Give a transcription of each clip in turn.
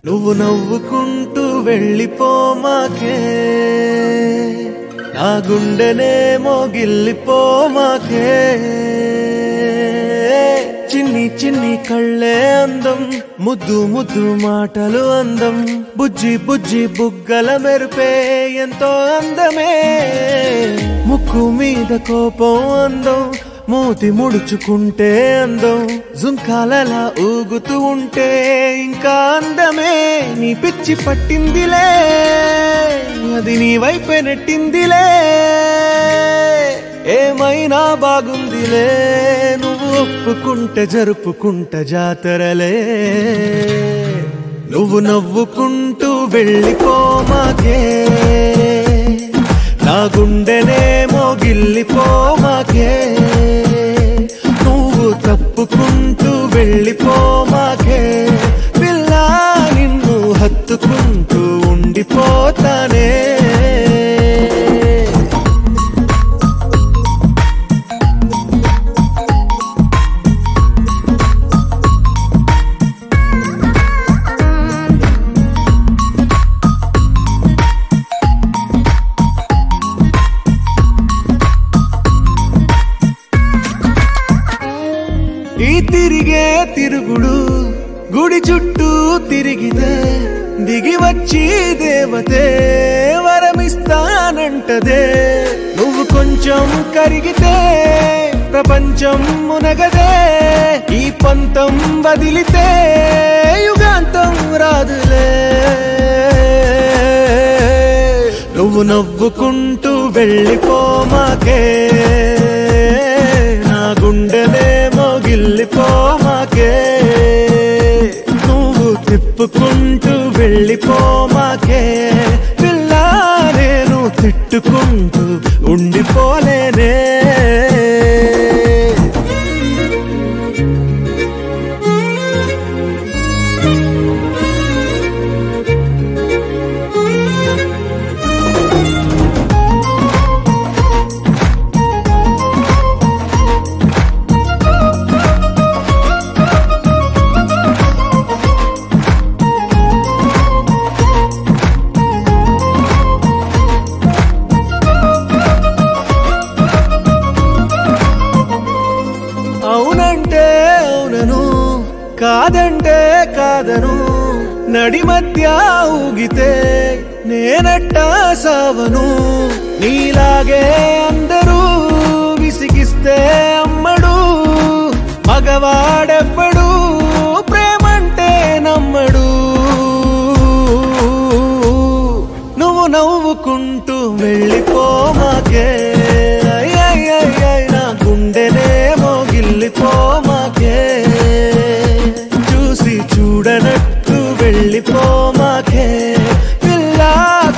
నువ్వు నవ్వుకుంటూ వెళ్ళిపోమాకే నా గుండెనేమో గిల్లిపోమాకే చిన్ని చిన్ని కళ్ళే అందం ముద్దు ముద్దు మాటలు అందం బుజ్జి బుజ్జి బుగ్గల మెరుపే ఎంతో అందమే ముక్కు మీద కోపం అందం మూతి ముడుచుకుంటే అందం జుంకాలలా ఊగుతూ ఉంటే ఇంకా అందమే నీ పిచ్చి పట్టిందిలే అది నీ వైపే నెట్టిందిలే ఏమైనా బాగుందిలే నువ్వు ఒప్పుకుంటే జరుపుకుంట జాతరలే నువ్వు నవ్వుకుంటూ వెళ్ళిపోమాకే నా గుండెనేమో గిల్లిపోమాకే నువ్వు తప్పుకుంటూ వెళ్ళిపోమాకే పిల్ల నిన్ను హత్తుకుంటూ ఉండిపోతానే ఈ తిరిగే తిరుగుడు గుడి చుట్టూ తిరిగితే దిగి వచ్చి దేవతే వరమిస్తానంటదే నువ్వు కొంచెం కరిగితే ప్రపంచం మునగదే ఈ పంతం వదిలితే యుగాంతం రాదులే నువ్వు నవ్వుకుంటూ వెళ్ళిపోమాకే నా గుండెనేమో గిల్లిపోమాకే నువ్వు తిప్పుకుంటూ వెళ్ళిపోమాకే పిల్ల నేను తిట్టుకుంటూ ఉండిపోలేనే అవునంటే అవునను కాదంటే కాదను నడి మధ్య ఊగితే నేనట్టా సావను నీలాగే అందరూ విసిగిస్తే అమ్మడు మగవాడెవ్వడు ప్రేమంటే నమ్మడు నువ్వు నవ్వుకుంటూ వెళ్ళిపోమాకే నా గుండెనేమో గిల్లిపోమాకే చూసి చూడనట్టు వెళ్ళిపోమాకే పిల్ల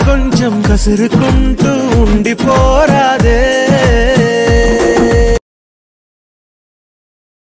కొంచెం కసురుకుంటూ ఉండిపోరాదే